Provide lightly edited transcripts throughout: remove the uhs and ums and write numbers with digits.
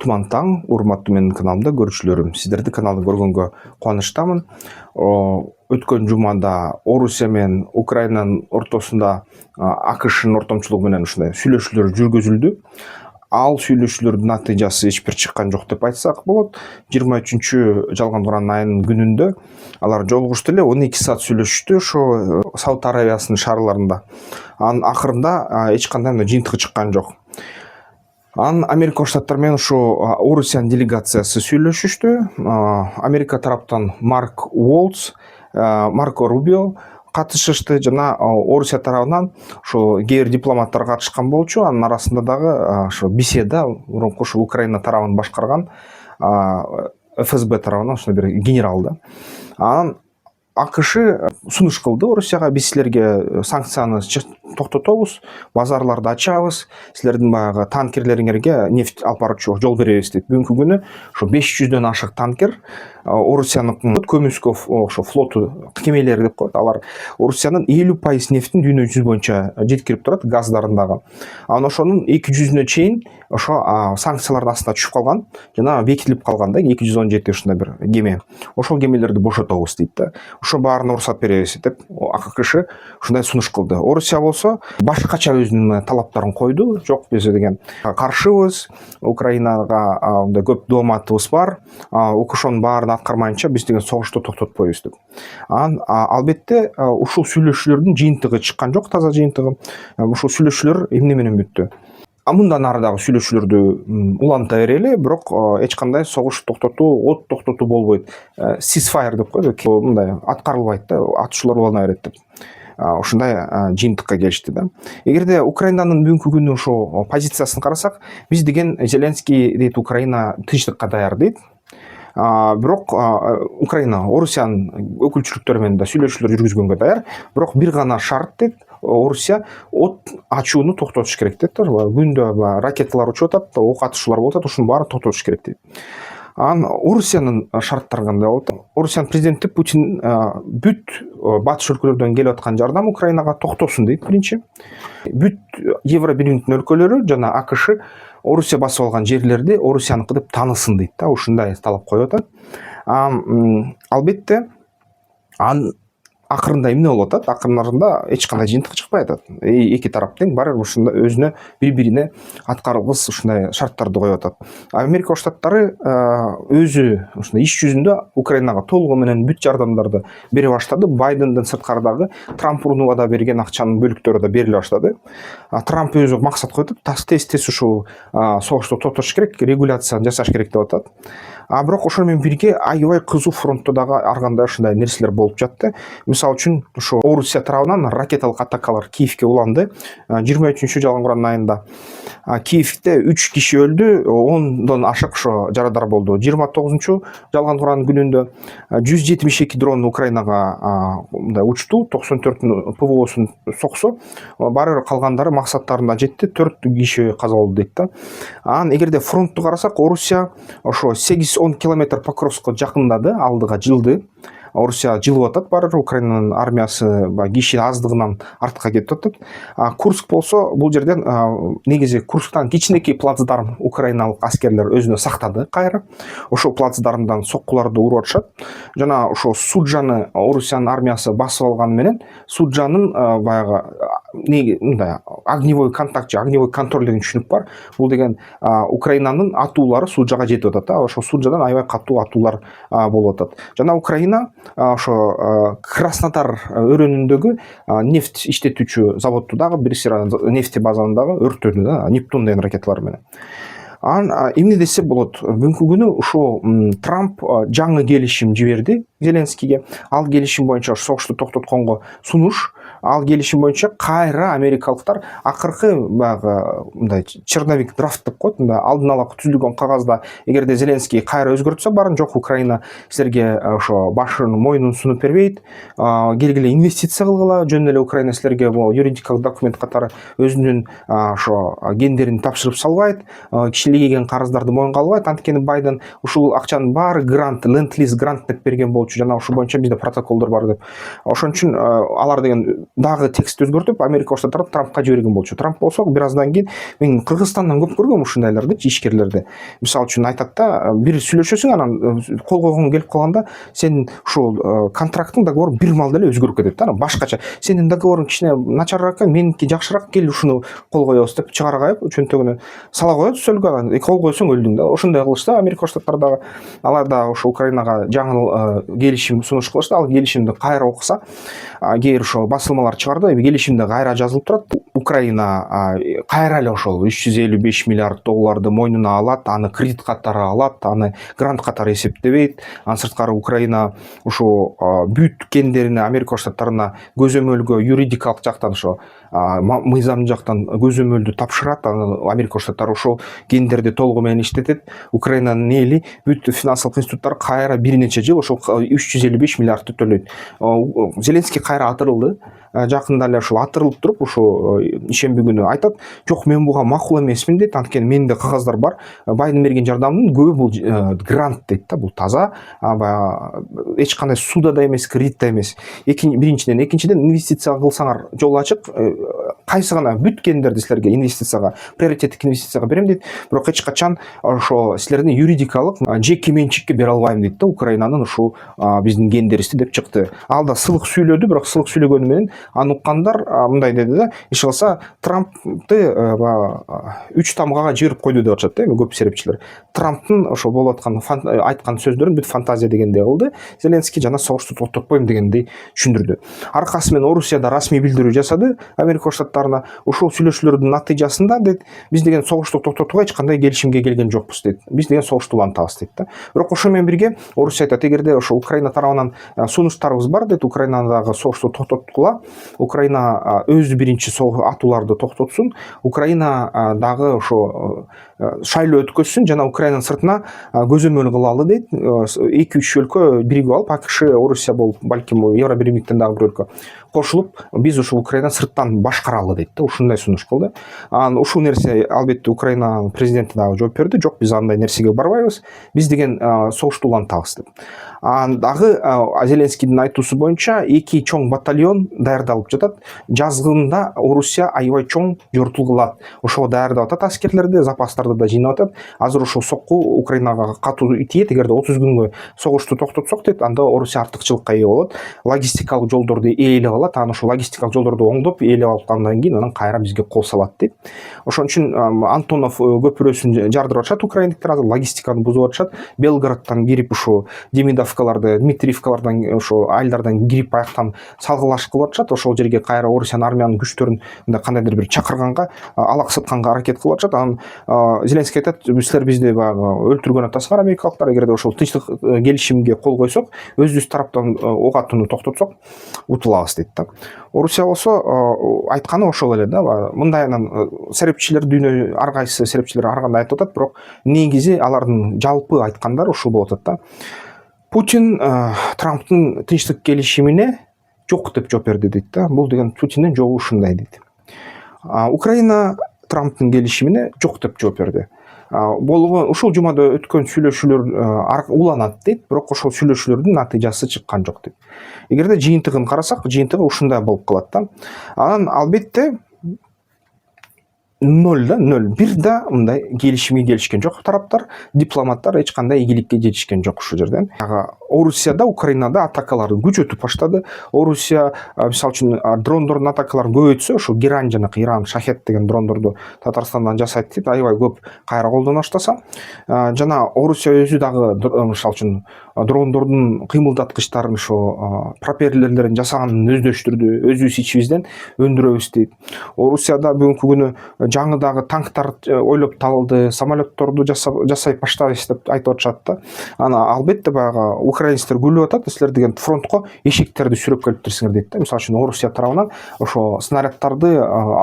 Туман таң, урматтуу менин каналымда көрүүчүлөрүм. Сиздерди каналды көргөнгө кубанычтамын. Өткөн жумада Орусия менен Украинанын ортосунда АКШнын ортомчулугу менен ушундай сүйлөшүүлөр жүргүзүлдү. Ал сүйлөшүүлөрдүн натыйжасы эч бир чыккан жок деп айтсак болот. 23 жалган Куран айынын күнүндө алар жолугушту эле 12 саат сүйлөшүштү ошо Сауд Аравиясынын шаарларында. Анын акырында эч кандай жыйынтыгы чыккан жок. Америка Коңшу Штаттар менен ушу Орусиянын делегациясы сүйлөшүштү. Америка тараптан Марк Уолтс, Марко Рубио катышышты жана Орусия тарабынан ошо кээ бир дипломаттар катышкан болчу. Анын арасында дагы ошо беседа мурунку ошо Украина тарабын башкарган ФСБ тарабынан ошондой бир генерал да. Анан АКШ сунуш кылды Орусияга: биз силерге санкцияны токтотобуз, базарларды ачабыз, силердин баягы танкерлериңерге нефть алып баруучу жол беребиз дейт. Бүгүнкү күнү ошо 500дөн ашык танкер Орусиянын көмүскө ошо флоту кемелери деп коет. Алар Орусиянын 50% нефтин дүйнө жүзү боюнча жеткирип турат, газдарын дагы. Анан ошонун 200-үнө чейин ошо санкциялардын астына түшүп калган жана бекитилип калган да 217 ушундай бир кеме. Ошол кемелерди бошотобуз дейт да. Ошо баарына уруксат беребиз деп АКШ ушундай сунуш кылды. Орусия болсо башкача өзүнүн талаптарын койду. Жок, биз деген каршыбыз, Украинага мындай көп дооматыбыз бар. Ошонун баарын аткармайынча биз деген согушту токтотпойбуз деп. Албетте ушул сүйлөшүүлөрдүн жыйынтыгы чыккан жок, таза жыйынтыгы. Ушул сүйлөшүүлөр эмне менен бүттү? Мындан ары дагы сүйлөшүүлөрдү уланта берели, бирок эч кандай согуш токтотуу, от токтотуу болбойт. Ceasefire деп коет, мындай аткарылбайт да, атышуулар улана берет деп. Ушундай жыйынтыкка келишти да. Эгерде Украинанын бүгүнкү күнү ошо позициясын карасак, биз деген Зеленский дейт Украина тынчтыкка даяр дейт. Бирок Украина Орусиянын өкүлчүлүктөрү менен да сүйлөшүүлөр жүргүзгөнгө даяр. Бирок бир гана шарт дейт: Орусия от ачууну токтотуш керек дейт. Күндө ракеталар учуп атат, ок атышуулар болуп атат, ушунун баарын токтотуш керек дейт. Орусиянын шарттары кандай болот? Орусиянын президенти Путин бүт батыш өлкөлөрдөн келип аткан жардам Украинага токтосун дейт биринчи. Бүт Евробиримдин өлкөлөрү жана АКШ Орусия басып алган жерлерди Орусияныкы деп таанысын дейт да. Ушундай талап коюп атат. Албетте акырында эмне болуп атат? Акырында эч кандай жыйынтык чыкпай атат. Эки тарап тең баары ушундай өзүнө бири-бирине аткарылгыс ушундай шарттарды коюп атат. Америка Коңшу Штаттары өзү ушундай иш жүзүндө Украинага толугу менен бүт жардамдарды бере баштады. Байденден сырткары дагы Трамп урунууда берген акчанын бөлүктөрү да бериле баштады. Трамп өзү максат коюп атат: тез ушул согушту токтотуш керек, регуляцияны жасаш керек деп атат. Бирок ошол менен бирге аябай кызуу фронтто дагы ар кандай ушундай нерселер болуп жатты. Мисалы үчүн ошо Орусия тарабынан ракеталык атакалар Киевке уланды. 23 жалган Куран айында Киевде 3 киши өлдү, 10дон ашык ошо жарадар болду. 29 жалган Куран күнүндө 172 дрон Украинага мындай учту, 94 ПВОсун соксо, баары бир калгандары максаттарына жетти, 4 киши каза болду дейт да. Эгерде фронтту карасак, Орусия ошо 8-10 километр Покровско жакындады, алдыга жылды. Орусия жылып атат, баары Украинанын армиясы киши аздыгынан артка кетип атат. Курск болсо, бул жерден негизи Курсктан кичинекей плацдарм украиналык аскерлер өзүнө сактады кайра. Ошол плацдармдан соккуларды уруп атышат. Жана ошо Суджаны Орусиянын армиясы басып алганы менен Суджанын баягы мындай огневой контакт, огневой контроль деген түшүнүк бар. Бул деген Украинанын атуулары Суджага жетип атат да. Ошо Суджадан аябай катуу атуулар болуп атат. Жана Украина ошо Краснодар өрөөнүндөгү нефть иштетүүчү заводду дагы, Бирсера нефти базаны дагы өрттөдү да, Нептун деген ракеталар менен. Эмне десе болот? Бүгүнкү күнү ушул Трамп жаңы келишим жиберди Зеленскийге. Ал келишим боюнча согушту токтотконго сунуш. Ал келишим боюнча кайра америкалыктар акыркы баягы мындай черновик драфт деп коет, мындай алдын ала түзүлгөн кагазда эгерде Зеленский кайра өзгөртсө барын, жок, Украина силерге ошо башын мойнун сунуп бербейт, келгиле инвестиция кылгыла, жөн эле Украина силерге бул юридикалык документ катары өзүнүн ошо гендерин тапшырып салбайт, кишилиген карыздарды моюнга албайт. Анткени Байден ушул акчанын баары грант, ленд-лиз грант деп берген болчу, жана ошол боюнча бизде протоколдор бар деп. Ошон үчүн алар деген дагы текстти өзгөртүп Америка Штаттары Трампка жиберген болчу. Трамп болсо бир аздан кийин мен Кыргызстандан көп көргөм ушундайларды, ишкерлерди. Мисалы үчүн айтат да, бир сүйлөшөсүң, анан кол койгоң келип калганда сен ушул контракттың договорун бир маалда эле өзгөрүп кетет да. Анан башкача сенин договоруң кичине начарыраак экен, меники жакшыраак, кел ушуну кол коебуз деп чыгара кайып, чөнтөгүнө сала коет стөлгө, анан кол койсоң өлдүң да. Ошондой кылышты Америка Штаттардагы. Алар да ошо Украинага жаңы келишим сунуш кылышты. Ал келишимди кайра окуса, кээ бир ошо басылмалар чыгарды, келишимде кайра жазылып турат. Украина кайра эле ошол 355 миллиард долларды мойнуна алат, аны кредит катары алат, аны грант катары эсептебейт. Анын сырткары Украина ошо бүт кендерине Америка Штаттарына көзөмөлгө юридикалык жактан ошо мыйзам жактан көзөмөлдү тапшырат. Анан Америка Штаттары ошол кендерди толугу менен иштетет. Украинанын эли бүт финансылык институттар кайра бир нече жыл ошол 355 миллиардты төлөйт. Зеленский кайра атырылды. Жакында эле ушул атырылып туруп, ошо ишемби күнү айтат, жок мен буга макул эмесмин дейт, анткени менде кагаздар бар, Байден берген жардамдын көбү бул грант дейт да, бул таза, эч кандай суда да эмес, кредит да эмес. Биринчиден, экинчиден инвестиция кылсаңар жол ачык, кайсы гана бүт кендерди силерге инвестицияга, приоритеттик инвестицияга берем дейт, бирок эч качан ошо силердин юридикалык жеке менчикке бере албайм дейт да, Украинанын ушул биздин кендерибизди деп чыкты. Ал да сылык сүйлөдү, бирок сылык сүйлөгөнү менен аны уккандар мындай деди да, иш кылса Трампты 3 тамгага жиберип койду деп атышат да, эми көп серепчилер. Трамптын ошо болуп аткан айткан сөздөрүн бүт фантазия дегендей кылды. Зеленский жана согушту токтотпойм дегендей түшүндүрдү. Аркасы менен Орусия да расмий билдирүү жасады Америка Штаттарына. Ушул сүйлөшүүлөрдүн натыйжасында дейт, биз деген согушту токтотууга эч кандай келишимге келген жокпуз дейт. Биз деген согушту улантабыз дейт да. Бирок ошо менен бирге Орусия айтат, эгерде ошо Украина тарабынан сунуштарыбыз бар дейт, Украинадагы согушту токтоткула, Украина өзү биринчи атууларды токтотсун, Украина дагы ошо шайлоо өткөзсүн жана Украинанын сыртына көзөмөл кылалы дейт. 2-3 өлкө биригип алып, АКШ, Орусия болуп, балким Евро биримдиктен дагы бир өлкө кошулуп, биз ушул Украинаны сырттан башкаралы дейт да. Ушундай сунуш кылды. Анан ушул нерсе албетте Украинанын президенти дагы жооп берди. Жок, биз андай нерсеге барбайбыз. Биз деген согушту улантабыз деп. Анан дагы Зеленскийдин айтуусу боюнча 2 чоң батальон даярдалып жатат. Жазгында Орусия аябай чоң жортулгулат. Ошого даярдап атат аскерлерди, запастарды да жыйнап атат. Азыр ошол сокку Украинага катуу тиет. Эгерде 30 күнгө согушту токтотсок дейт, анда Орусия артыкчылыкка ээ болот. Логистикалык жолдорду ээлеп алат. Анан ошол логистикалык жолдорду оңдоп ээлеп алгандан кийин анан кайра бизге кол салат дейт. Ошон үчүн Антонов көпүрөсүн жардырып атышат украиндиктер, азыр логистиканы бузуп атышат. Белградтан кирип ушу Демидовкаларды, Дмитриевкалардан ошо айылдардан кирип аяктан салгылаш кылып атышат. Ошол жерге кайра Орусиянын армиянын күчтөрүн кандайдыр бир чакырганга, алаксытканга аракет кылып атышат. Анан Зеленский айтат, силер бизди өлтүргөн атасыңар америкалыктар, эгерде ошол тынчтык келишимге кол койсок, өзүбүз тараптан ок атууну токтотсок утулабыз дейт да. Орусия болсо айтканы ошол эле да. Мындай анан серепчилер, дүйнө ар кайсы серепчилер ар кандай айтып атат, бирок негизи алардын жалпы айткандары ушул болуп атат да. Путин Трамптын тынчтык келишимине жок деп жооп берди дейт да. Бул деген Путиндин жолу ушундай дейт. Украина Трамптын келишимине жок деп жооп берди. Ушул жумада өткөн сүйлөшүүлөр уланат дейт, бирок ошол сүйлөшүүлөрдүн натыйжасы чыккан жок дейт. Эгерде жыйынтыгын карасак, жыйынтыгы ушундай болуп калат да. Анан албетте 0 да, 0. Бир да мындай келишимге келишкен жок тараптар, дипломаттар эч кандай ийгиликке жетишкен жок ушул жерден. Орусияда, Украинада атакаларды күчөтүп баштады. Орусия, мисалы үчүн, дрондордун атакаларын көбөйтсө, ошо Герань жана Иран Шахет деген дрондорду Татарстандан жасайт дейт, аябай көп кайра колдоно баштаса. Жана Орусия өзү дагы, мисалы үчүн, дрондордун кыймылдаткычтарын, ошо пропеллерлерин жасаганын өздөштүрдү, өзүбүз ичибизден өндүрөбүз дейт. Орусияда бүгүнкү күнү жаңы дагы танктар ойлоп табылды, самолетторду жасай баштайбыз деп айтып атышат да. Ана албетте баягы украинецтер күлүп атат, силер деген фронтко эшектерди сүрөп келиптирсиңер дейт да. Мисалы үчүн Орусия тарабынан ошо снаряддарды,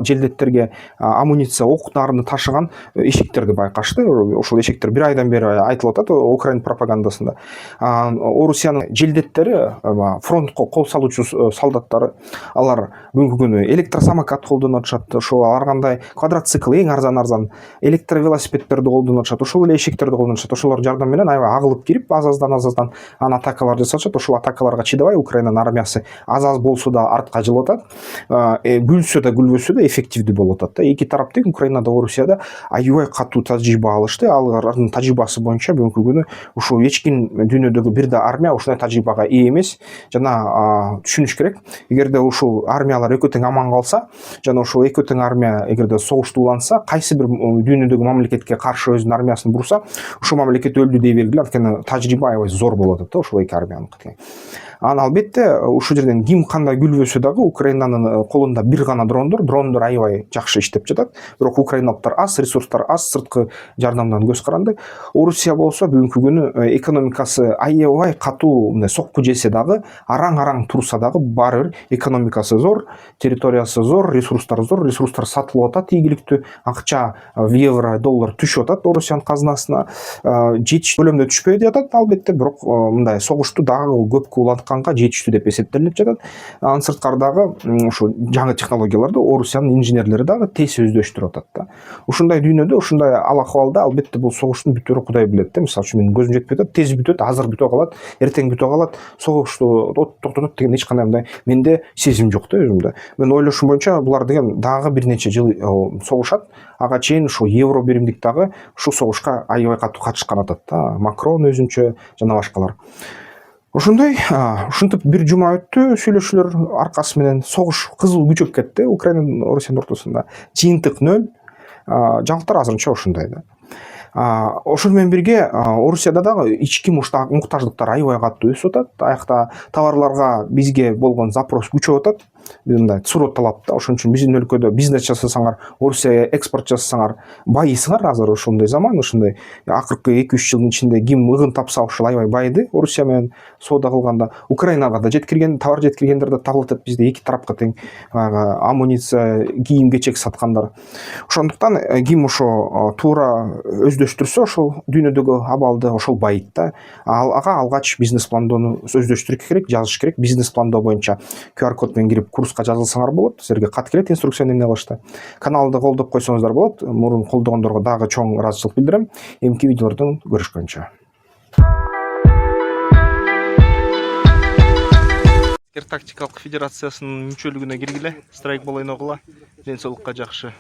желдеттерге амуниция, ок-дарыны ташыган эшектерди байкашты. Ошол эшектер бир айдан бери айтылып атат Украина пропагандасында. Орусиянын желдеттери, фронтко кол салуучу солдаттары, алар бүгүнкү күнү электросамокат колдонуп атышат. Ошо ар кандай квадроцикл, эң арзан электровелосипедтерди колдонуп атышат. Ошол эле эшектерди колдонуп атышат. Ошолор жардам менен аябай агылып кирип, азаздан анан атакалар жасашат. Ошол атакаларга чыдабай Украинанын армиясы аз болсо да артка жылып атат. Күлсө да күлбөсө да эффективдүү болуп атат да. Эки тарап тең Украинада, Орусияда аябай катуу тажрыйба алышты. Алардын тажрыйбасы боюнча бүгүнкү күнү ушул эч ким дүйнөдөгү бир да армия ушундай тажрыйбага ээ эмес. Жана түшүнүш керек, эгерде ушул армиялар экөө тең аман калса, жана ушул экөө тең армия эгерде согушта уланса, кайсы бир дүйнөдөгү мамлекетке каршы өзүнүн армиясын бурса, ушул мамлекет өлдү дей бергиле. Анткени тажрыйба аябай зор болуп атат да ушул эки армияныкы. Анан албетте ушул жерден ким кандай күлбөсө дагы Украинанын колунда бир гана дрондор аябай жакшы иштеп жатат. Бирок украиналыктар аз, ресурстар аз, сырткы жардамдан көз каранды. Орусия болсо бүгүнкү күнү экономикасы аябай катуу мындай сокку жесе дагы, араң турса дагы баары бир экономикасы зор, территориясы зор, ресурстар сатылып атат ийгиликтүү, акча в евро, доллар түшүп атат Орусиянын казынасына. Жетиштүү көлөмдө түшпөй жатат албетте, бирок мындай согушту дагы көпкө улантканга жетиштүү деп эсептелип жатат. Анын сырткары дагы ушу жаңы технологияларды Орусиянын инженерлери дагы тез өздөштүрүп атат да. Ушундай дүйнөдө, ушундай ал акыбалда албетте бул согуштун бүтөөрү Кудай билет да. Мисалы үчүн менин көзүм жетпей атат, тез бүтөт, азыр бүтө калат, эртең бүтө калат, согушту токтотот деген эч кандай мындай менде сезим жок да өзүмдө. Мен ойлошум боюнча булар деген дагы бир нече жыл согушат. Ага чейин ушул евро биримдик дагы ушул согушка аябай катуу катышкан атат да. Макрон өзүнчө жана башкалар. Ошондой, ушинтип бир жума өттү, сүйлөшүүлөр аркасы менен согуш кызуу күчөп кетти Украина Орусиянын ортосунда. Жыйынтык 0. Жаңылыктар азырынча ушундай да. Ошол менен бирге Орусияда дагы ички муктаждыктар аябай катуу өсүп атат. Аякта товарларга бизге болгон запрос күчөп атат. Мындай суроо талап да. Ошон үчүн биздин өлкөдө бизнес жасасаңар, Орусияга экспорт жасасаңар, байыйсыңар. Азыр ошондой заман, ошондой акыркы 2-3 жылдын ичинде ким ыгын тапса ушул аябай байыды Орусия менен соода кылганда. Украинага да жеткирген, товар жеткиргендер да табылып атат. Бизде эки тарапка тең амуниция, кийим-кечек саткандар. Ошондуктан ким ошо туура өздөштүрсө ошол дүйнөдөгү абалды ошол байыт да. Ага алгач бизнес пландоону өздөштүрүш керек, жазыш керек. Бизнес пландоо боюнча QR код менен кирип курска жазылсаңар болот. Силерге кат келет инструкцияны эмне кылышты. Каналды колдоп койсоңуздар болот. Мурун колдогондорго дагы чоң ыраазычылык билдирем. Эмки видеолордон көрүшкөнчө. Аскер тактикалык федерациясынын мүчөлүгүнө киргиле, страйк болоюн огула. Ден соолукка жакшы.